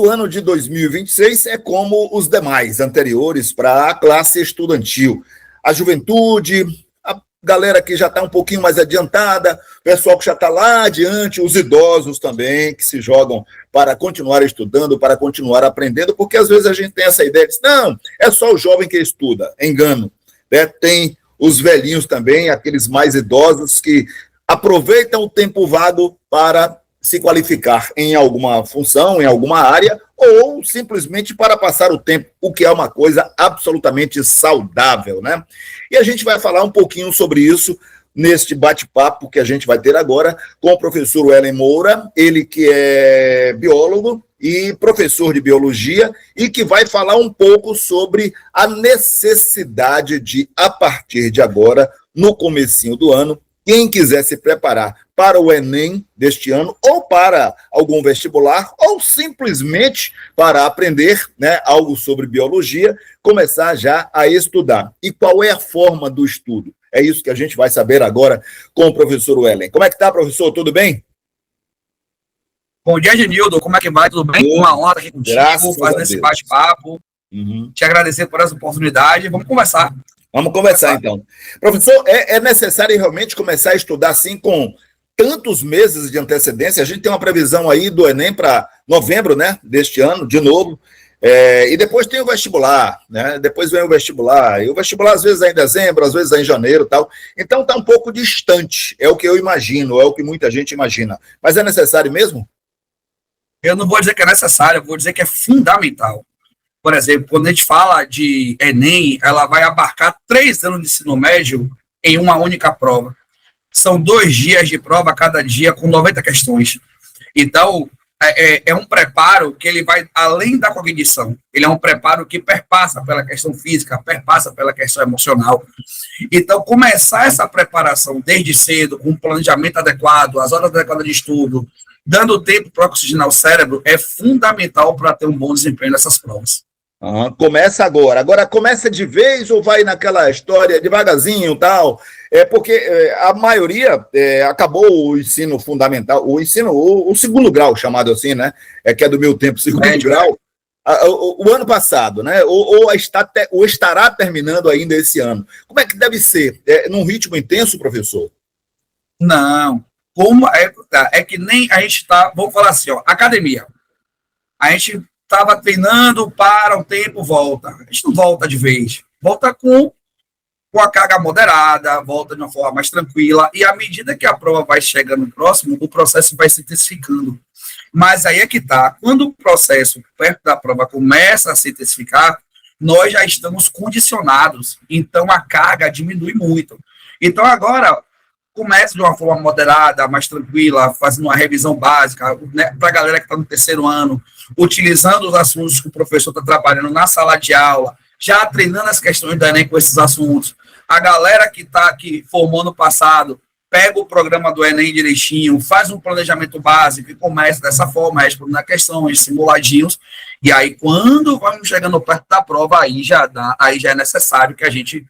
ano de 2026 é como os demais anteriores para a classe estudantil. A juventude, a galera que já está um pouquinho mais adiantada, o pessoal que já está lá adiante, os idosos também, que se jogam para continuar estudando, para continuar aprendendo, porque às vezes a gente tem essa ideia de, não, é só o jovem que estuda. Engano, né? Tem os velhinhos também, aqueles mais idosos que aproveitam o tempo vago para se qualificar em alguma função, em alguma área, ou simplesmente para passar o tempo, o que é uma coisa absolutamente saudável, né? E a gente vai falar um pouquinho sobre isso neste bate-papo que a gente vai ter agora com o professor Wellen Moura, ele que é biólogo e professor de biologia e que vai falar um pouco sobre a necessidade de, a partir de agora, no comecinho do ano, quem quiser se preparar para o Enem deste ano, ou para algum vestibular, ou simplesmente para aprender, né, algo sobre biologia, começar já a estudar. E qual é a forma do estudo? É isso que a gente vai saber agora com o professor Wellen. Como é que está, professor? Tudo bem? Bom dia, Genildo. Como é que vai? Tudo bem? Uma honra estar aqui contigo, fazendo esse bate-papo. Te agradecer por essa oportunidade. Vamos conversar. Vamos conversar, então. Professor, é necessário realmente começar a estudar assim com tantos meses de antecedência? A gente tem uma previsão aí do Enem para novembro, né, deste ano, de novo, e depois tem o vestibular, né, depois vem o vestibular, e o vestibular às vezes é em dezembro, às vezes é em janeiro e tal, então está um pouco distante, é o que eu imagino, é o que muita gente imagina, mas é necessário mesmo? Eu não vou dizer que é necessário, eu vou dizer que é fundamental. Por exemplo, quando a gente fala de Enem, ela vai abarcar 3 anos de ensino médio em uma única prova. São 2 dias de prova cada dia, com 90 questões. Então, é um preparo que ele vai além da cognição. Ele é um preparo que perpassa pela questão física, perpassa pela questão emocional. Então, começar essa preparação desde cedo, com um planejamento adequado, as horas adequadas de estudo, dando tempo para oxigenar o cérebro, é fundamental para ter um bom desempenho nessas provas. Começa agora. Agora começa de vez ou vai naquela história devagarzinho e tal? Porque a maioria acabou o ensino fundamental, o segundo grau, chamado assim, né? Que é do meu tempo, segundo grau, o ano passado, né? Ou estará terminando ainda esse ano. Como é que deve ser? Num ritmo intenso, professor? Não. É que nem a gente está, vamos falar assim, ó, academia. A gente estava treinando, para, o tempo volta. A gente não volta de vez. Volta com a carga moderada, volta de uma forma mais tranquila, e à medida que a prova vai chegando próximo, o processo vai se intensificando. Mas aí é que está. Quando o processo, perto da prova, começa a se intensificar, nós já estamos condicionados. Então, a carga diminui muito. Então, agora, começa de uma forma moderada, mais tranquila, fazendo uma revisão básica, né, para a galera que está no 3º ano, utilizando os assuntos que o professor está trabalhando na sala de aula, já treinando as questões do Enem com esses assuntos. A galera que formou no passado, pega o programa do Enem direitinho, faz um planejamento básico e começa dessa forma, respondendo questões, simuladinhos, e aí quando vamos chegando perto da prova, aí já é necessário que a gente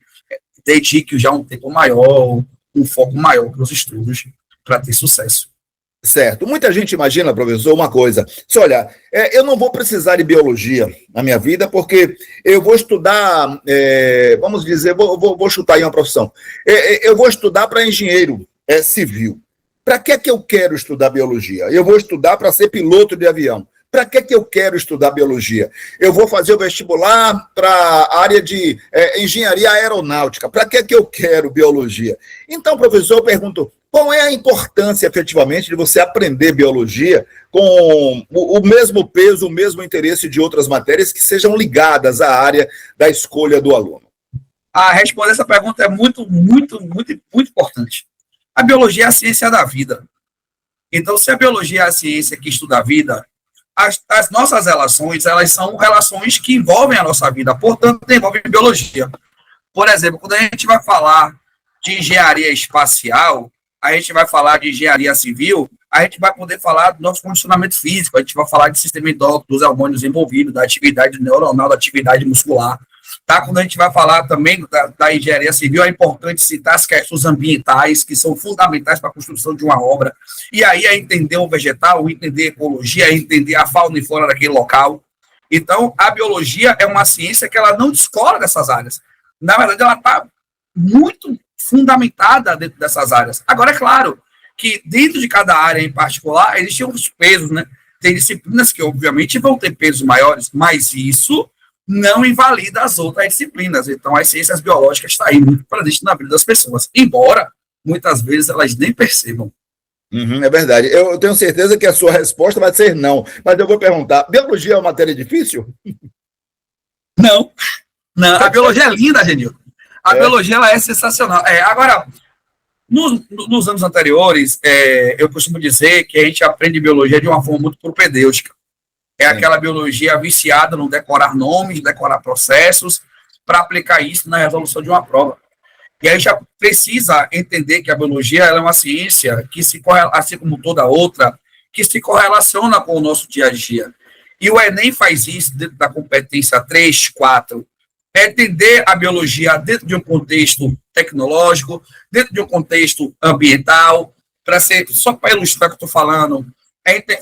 dedique já um tempo maior, um foco maior para os estudos, para ter sucesso. Certo. Muita gente imagina, professor, uma coisa. Se olha, eu não vou precisar de biologia na minha vida, porque eu vou estudar, vamos dizer, vou chutar aí uma profissão. Eu vou estudar para engenheiro civil. Para que eu quero estudar biologia? Eu vou estudar para ser piloto de avião. Para que eu quero estudar biologia? Eu vou fazer o vestibular para a área de engenharia aeronáutica. Para que eu quero biologia? Então, professor, eu pergunto, qual é a importância, efetivamente, de você aprender biologia com o mesmo peso, o mesmo interesse de outras matérias que sejam ligadas à área da escolha do aluno? A responder essa pergunta é muito, muito, muito, muito importante. A biologia é a ciência da vida. Então, se a biologia é a ciência que estuda a vida, as nossas relações, elas são relações que envolvem a nossa vida, portanto, envolvem biologia. Por exemplo, quando a gente vai falar de engenharia espacial, a gente vai falar de engenharia civil, a gente vai poder falar do nosso condicionamento físico, a gente vai falar de sistema endócrino, dos hormônios envolvidos, da atividade neuronal, da atividade muscular. Tá? Quando a gente vai falar também da engenharia civil, é importante citar as questões ambientais, que são fundamentais para a construção de uma obra. E aí é entender o vegetal, entender a ecologia, entender a fauna e flora daquele local. Então, a biologia é uma ciência que ela não descola dessas áreas. Na verdade, ela está muito fundamentada dentro dessas áreas. Agora, é claro que dentro de cada área em particular, existem os pesos, né? Tem disciplinas que, obviamente, vão ter pesos maiores, mas isso não invalida as outras disciplinas. Então, as ciências biológicas estão aí muito presentes na vida das pessoas, embora, muitas vezes, elas nem percebam. É verdade. Eu tenho certeza que a sua resposta vai ser não, mas eu vou perguntar, biologia é uma matéria difícil? Não. A biologia é linda, Genil. A biologia ela é sensacional. Agora, nos anos anteriores, eu costumo dizer que a gente aprende biologia de uma forma muito propedêutica. Aquela biologia viciada no decorar nomes, decorar processos, para aplicar isso na resolução de uma prova. E aí já precisa entender que a biologia ela é uma ciência que assim como toda outra, que se correlaciona com o nosso dia a dia. E o Enem faz isso dentro da competência 3, 4, entender a biologia dentro de um contexto tecnológico, dentro de um contexto ambiental, só para ilustrar o que eu estou falando,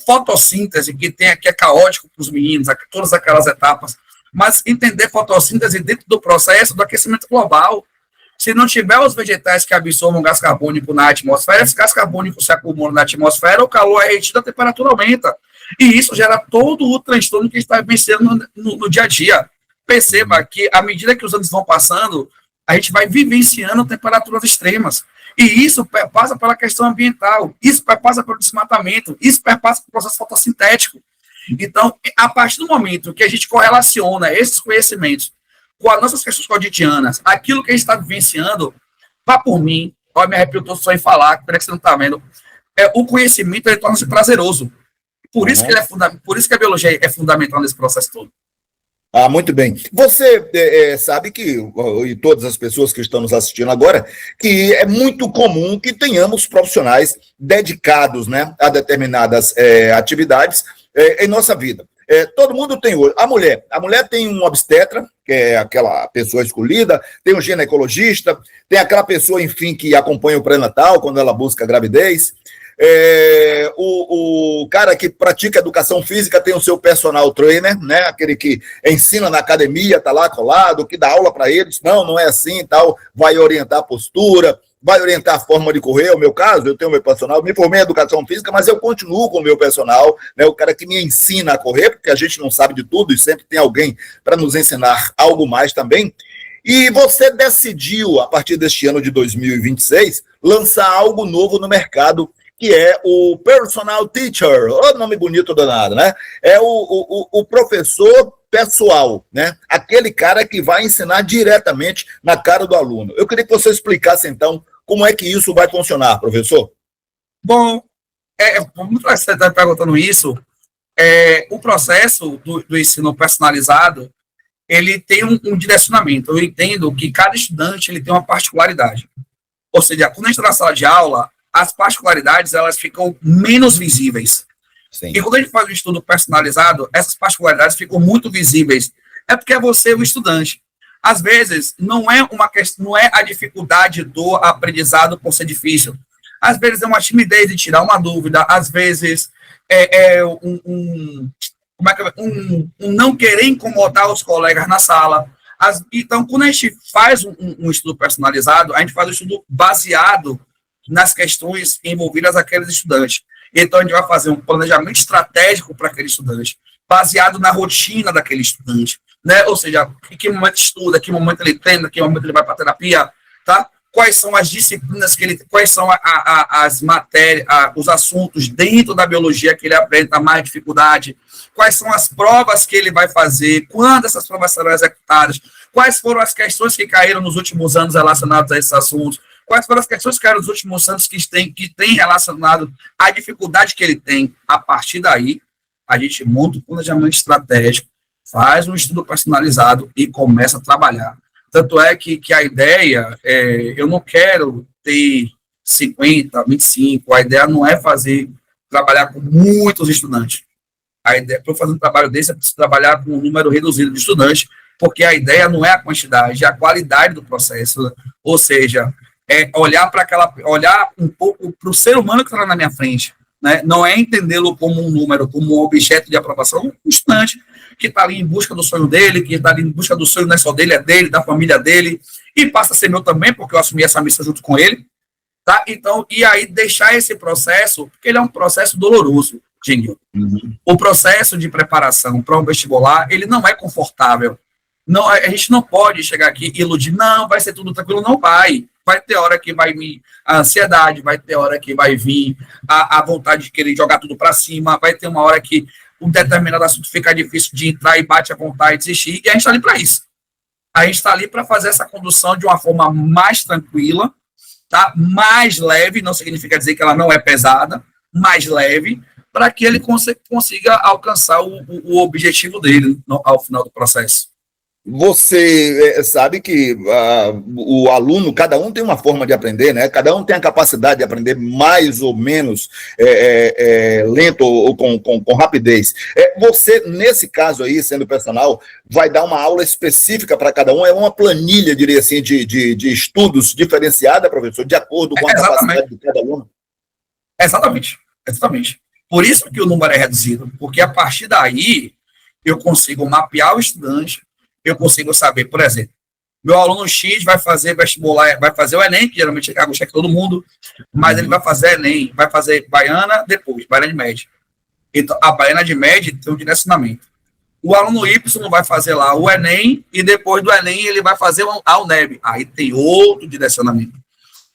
fotossíntese, que é caótico para os meninos, todas aquelas etapas, mas entender fotossíntese dentro do processo do aquecimento global. Se não tiver os vegetais que absorvam gás carbônico na atmosfera, esse gás carbônico se acumula na atmosfera, o calor é retido, a temperatura aumenta. E isso gera todo o transtorno que a gente está vivenciando no dia a dia. Perceba que, à medida que os anos vão passando, a gente vai vivenciando temperaturas extremas. E isso passa pela questão ambiental, isso passa pelo desmatamento, isso passa pelo processo fotossintético. Então, a partir do momento que a gente correlaciona esses conhecimentos com as nossas questões cotidianas, aquilo que a gente está vivenciando, vá por mim, me arrepio todo só em falar, que você não está vendo, o conhecimento ele torna-se prazeroso. Por isso, por isso que a biologia é fundamental nesse processo todo. Muito bem. Você sabe que, e todas as pessoas que estão nos assistindo agora, que é muito comum que tenhamos profissionais dedicados, né, a determinadas atividades em nossa vida. Todo mundo tem hoje. A mulher tem um obstetra, que é aquela pessoa escolhida, tem um ginecologista, tem aquela pessoa, enfim, que acompanha o pré-natal quando ela busca a gravidez. O cara que pratica educação física tem o seu personal trainer, né? Aquele que ensina na academia, tá lá colado, que dá aula para eles, não é assim e tal, vai orientar a postura, vai orientar a forma de correr. O meu caso, eu tenho meu personal, me formei em educação física, mas eu continuo com o meu personal, né? O cara que me ensina a correr, porque a gente não sabe de tudo e sempre tem alguém para nos ensinar algo mais também. E você decidiu, a partir deste ano de 2026, lançar algo novo no mercado, que é o personal teacher, nome bonito danado, né? É o professor pessoal, né? Aquele cara que vai ensinar diretamente na cara do aluno. Eu queria que você explicasse, então, como é que isso vai funcionar, professor? Bom, muito você está perguntando isso. O processo do ensino personalizado, ele tem um direcionamento. Eu entendo que cada estudante ele tem uma particularidade. Ou seja, quando a gente está na sala de aula, as particularidades elas ficam menos visíveis. Sim. E quando a gente faz um estudo personalizado, essas particularidades ficam muito visíveis. É porque é você o estudante. Às vezes, não é uma questão, não é a dificuldade do aprendizado por ser difícil. Às vezes é uma timidez de tirar uma dúvida, às vezes um não querer incomodar os colegas na sala. Então, quando a gente faz um estudo personalizado, a gente faz um estudo baseado nas questões envolvidas aqueles estudantes. Então, a gente vai fazer um planejamento estratégico para aquele estudante, baseado na rotina daquele estudante, né? Ou seja, em que momento estuda, em que momento ele treina, em que momento ele vai para a terapia, tá? Quais são as disciplinas que ele... Quais são as matérias, os assuntos dentro da biologia que ele apresenta mais dificuldade, quais são as provas que ele vai fazer, quando essas provas serão executadas, quais foram as questões que caíram nos últimos anos relacionadas a esses assuntos, quais foram as questões que caíram nos últimos anos que tem relacionado à dificuldade que ele tem. A partir daí, a gente monta um planejamento estratégico, faz um estudo personalizado e começa a trabalhar. Tanto é que a ideia, eu não quero ter 50, 25, a ideia não é trabalhar com muitos estudantes. A ideia, para fazer um trabalho desse, é preciso trabalhar com um número reduzido de estudantes, porque a ideia não é a quantidade, é a qualidade do processo, ou seja, é olhar um pouco para o ser humano que está na minha frente, né? Não é entendê-lo como um número, como um objeto de aprovação, um estudante que está ali em busca do sonho dele, que está ali em busca do sonho não é só dele, é dele, da família dele, e passa a ser meu também, porque eu assumi essa missão junto com ele, tá? Então, e aí deixar esse processo, porque ele é um processo doloroso, Genil. O processo de preparação para um vestibular, ele não é confortável. Não, a gente não pode chegar aqui e iludir, não, vai ser tudo tranquilo, não vai. Vai ter hora que vai vir a ansiedade, vai ter hora que vai vir a vontade de querer jogar tudo para cima, vai ter uma hora que um determinado assunto fica difícil de entrar e bate a vontade de desistir, e a gente está ali para isso. A gente está ali para fazer essa condução de uma forma mais tranquila, tá? Mais leve, não significa dizer que ela não é pesada, mais leve, para que ele consiga alcançar o objetivo dele ao final do processo. Você sabe que o aluno, cada um tem uma forma de aprender, né? Cada um tem a capacidade de aprender mais ou menos lento ou com rapidez. Você, nesse caso aí, sendo personal, vai dar uma aula específica para cada um? É uma planilha, diria assim, de estudos diferenciada, professor, de acordo com a capacidade de cada aluno? Exatamente. Por isso que o número é reduzido, porque a partir daí eu consigo mapear o estudante, eu consigo saber, por exemplo, meu aluno X vai fazer vestibular, vai fazer o Enem, que geralmente é cheque todo mundo, mas ele vai fazer Enem, vai fazer Baiana depois, Baiana de Média. Então, a Baiana de Média tem um direcionamento. O aluno Y vai fazer lá o Enem, e depois do Enem ele vai fazer a UNEB. Aí tem outro direcionamento.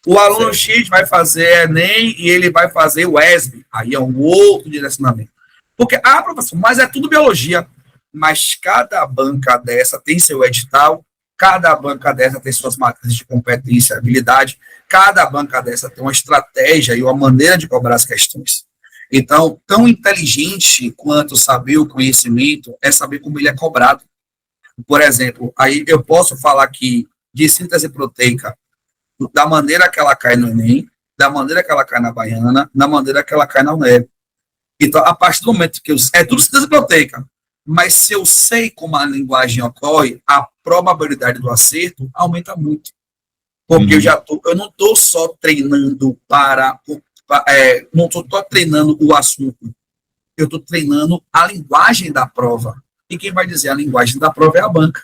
O aluno X vai fazer Enem e ele vai fazer o ESB. Aí é um outro direcionamento. Porque, professor, mas é tudo biologia. Mas cada banca dessa tem seu edital, cada banca dessa tem suas matrizes de competência e habilidade, cada banca dessa tem uma estratégia e uma maneira de cobrar as questões. Então, tão inteligente quanto saber o conhecimento é saber como ele é cobrado. Por exemplo, aí eu posso falar aqui de síntese proteica, da maneira que ela cai no Enem, da maneira que ela cai na Baiana, da maneira que ela cai na UNEB. Então, a partir do momento que é tudo síntese proteica, mas se eu sei como a linguagem ocorre, a probabilidade do acerto aumenta muito. Porque eu não estou só treinando não estou treinando o assunto, eu estou treinando a linguagem da prova. E quem vai dizer a linguagem da prova é a banca.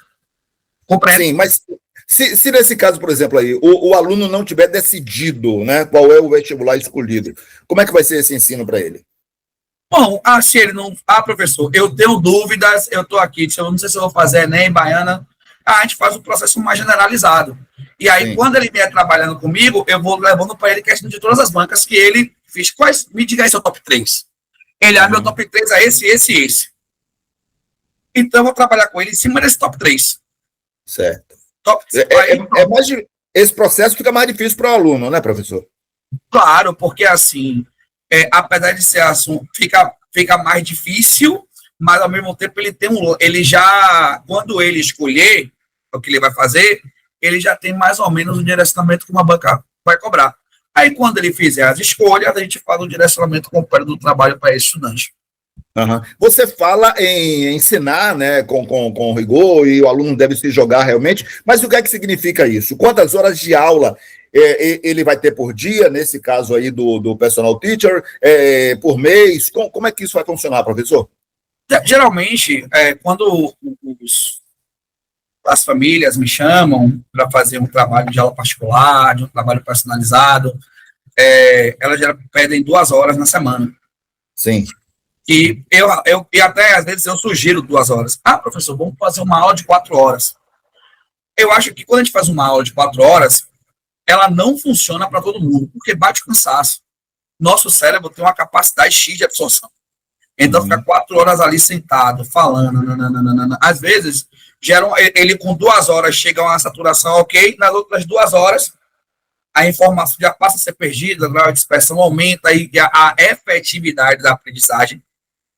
Compreende? Sim, mas se nesse caso, por exemplo, aí, o aluno não tiver decidido, né, qual é o vestibular escolhido, como é que vai ser esse ensino para ele? Bom, se ele não... professor, eu tenho dúvidas, eu estou aqui, eu não sei se eu vou fazer Enem, Baiana. A gente faz um processo mais generalizado. E aí, quando ele vier trabalhando comigo, eu vou levando para ele questão de todas as bancas que ele fez. Me diga aí seu top 3. Ele, meu top 3 é esse. Então, eu vou trabalhar com ele em cima desse top 3. Certo. Top 3. Esse processo fica mais difícil para o aluno, né, professor? Claro, porque assim... apesar de ser assunto, fica mais difícil, mas ao mesmo tempo ele já, quando ele escolher o que ele vai fazer, ele já tem mais ou menos o direcionamento que uma banca vai cobrar. Aí quando ele fizer as escolhas, a gente faz o direcionamento completo do trabalho para esse estudante. Você fala em ensinar, né, com rigor, e o aluno deve se jogar realmente, mas o que é que significa isso? Quantas horas de aula ele vai ter por dia, nesse caso aí do personal teacher, por mês? Como é que isso vai funcionar, professor? Geralmente, quando as famílias me chamam para fazer um trabalho de aula particular, de um trabalho personalizado, elas já pedem 2 horas na semana. Sim. E e até, às vezes, eu sugiro 2 horas. Professor, vamos fazer uma aula de 4 horas. Eu acho que quando a gente faz uma aula de 4 horas, ela não funciona para todo mundo, porque bate cansaço. Nosso cérebro tem uma capacidade X de absorção. Então, ficar 4 horas ali sentado, falando, às vezes, ele com 2 horas chega a uma saturação ok, nas outras 2 horas, a informação já passa a ser perdida, a grau de dispersão aumenta e a efetividade da aprendizagem,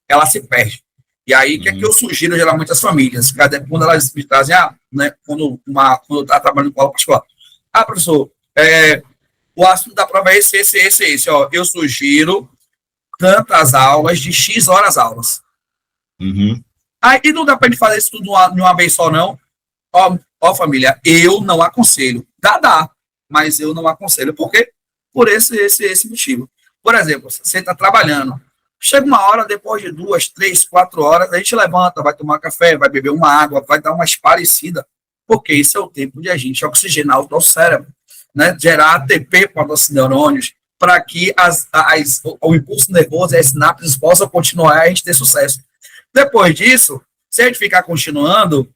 ela se perde. E aí, o que é que eu sugiro geralmente às famílias? Quando elas me trazem, quando eu estou trabalhando com aula particular, professor, o assunto da prova é esse. Eu sugiro tantas aulas de X horas aulas. Aí não dá para a gente fazer isso tudo de uma vez só, não. Ó, família, eu não aconselho. Dá, mas eu não aconselho. Por quê? Por esse motivo. Por exemplo, você está trabalhando, chega uma hora, depois de 2, 3, 4 horas, a gente levanta, vai tomar café, vai beber uma água, vai dar uma esparecida, porque isso é o tempo de a gente oxigenar o nosso cérebro, né? Gerar ATP para os nossos neurônios, para que o impulso nervoso e as sinapses possam continuar e a gente ter sucesso. Depois disso, se a gente ficar continuando,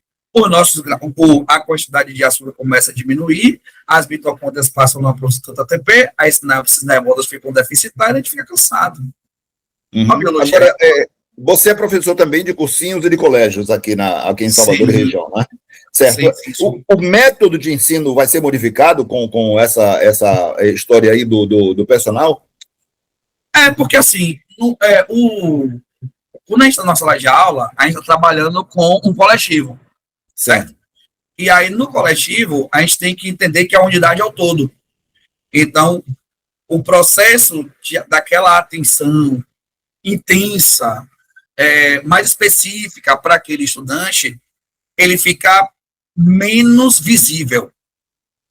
a quantidade de açúcar começa a diminuir, as mitocôndrias passam a não produzir tanto ATP, as sinapses nervosas ficam deficitárias e a gente fica cansado. Agora, você é professor também de cursinhos e de colégios aqui em Salvador e região, né? Certo. Sim. O método de ensino vai ser modificado com essa história aí do personal? Porque assim, quando a gente está na sala de aula, a gente está trabalhando com um coletivo. Certo? E aí, no coletivo, a gente tem que entender que a unidade é o todo. Então, o processo daquela atenção intensa, mais específica para aquele estudante, ele fica menos visível.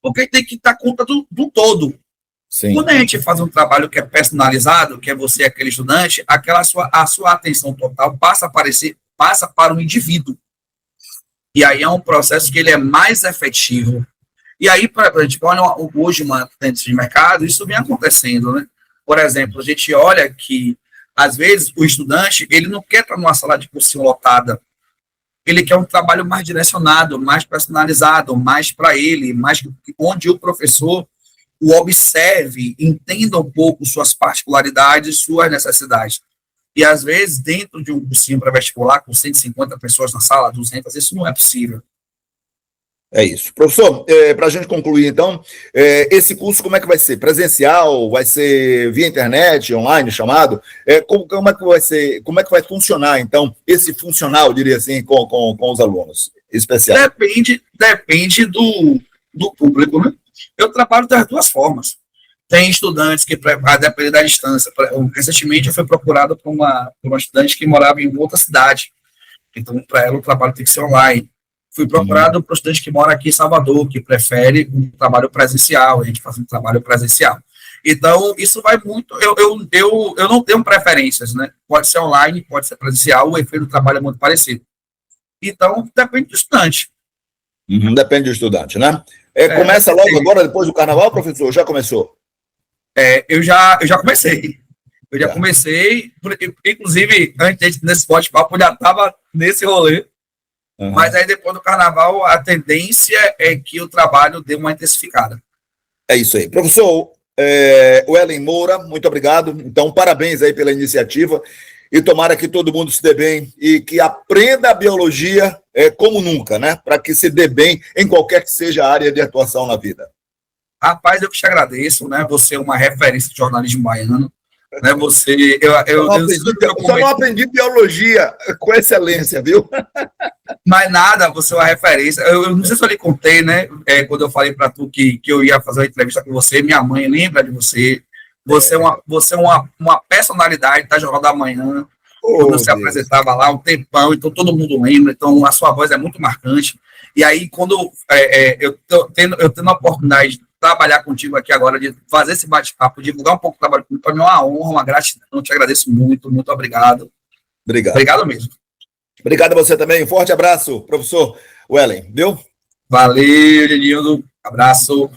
Porque tem que dar conta do todo. Sim. Quando a gente faz um trabalho que é personalizado, que é você, aquele estudante, a sua atenção total passa para o indivíduo. E aí é um processo que ele é mais efetivo. E aí, a gente olha hoje uma tendência de mercado, isso vem acontecendo, né? Por exemplo, a gente olha que, às vezes, o estudante, ele não quer estar numa sala de cursinho lotada. Ele quer um trabalho mais direcionado, mais personalizado, mais para ele, onde o professor o observe, entenda um pouco suas particularidades, suas necessidades. E, às vezes, dentro de um cursinho pré-vestibular, com 150 pessoas na sala, 200, isso não é possível. É isso. Professor, para a gente concluir, então, esse curso como é que vai ser? Presencial? Vai ser via internet, online, chamado? Como é que vai ser? Como é que vai funcionar, então, esse funcional, diria assim, com os alunos especiais? Depende do público, né? Eu trabalho das duas formas. Tem estudantes que, a depender da distância, recentemente eu fui procurado por uma estudante que morava em outra cidade, então para ela o trabalho tem que ser online. Fui procurado por um estudante que mora aqui em Salvador, que prefere um trabalho presencial, a gente faz um trabalho presencial. Então, isso vai muito, eu não tenho preferências, né? Pode ser online, pode ser presencial, o efeito do trabalho é muito parecido. Então, depende do estudante. Depende do estudante, né? Começa logo agora, depois do carnaval, professor? Já começou? Eu já comecei. Eu já comecei, inclusive, antes desse bate-papo, eu já estava nesse rolê. Mas aí, depois do carnaval, a tendência é que o trabalho dê uma intensificada. É isso aí. Professor Wellen Moura, muito obrigado. Então, parabéns aí pela iniciativa. E tomara que todo mundo se dê bem e que aprenda a biologia como nunca, né? Para que se dê bem em qualquer que seja a área de atuação na vida. Rapaz, eu que te agradeço, né? Você é uma referência de jornalismo baiano. Né? Eu só não aprendi biologia com excelência, viu? Mas nada, você é uma referência. Eu não sei se eu lhe contei, né? Quando eu falei para tu que eu ia fazer uma entrevista com você, minha mãe lembra de você. Você é uma personalidade da Jornal da Manhã. Quando você apresentava lá um tempão, então todo mundo lembra. Então a sua voz é muito marcante. E aí, quando eu tendo a oportunidade de trabalhar contigo aqui agora, de fazer esse bate-papo, divulgar um pouco o trabalho comigo, para mim é uma honra, uma gratidão. Eu te agradeço muito, muito obrigado. Obrigado mesmo. Obrigado a você também. Um forte abraço, professor Wellen, viu? Valeu, Genildo. Abraço.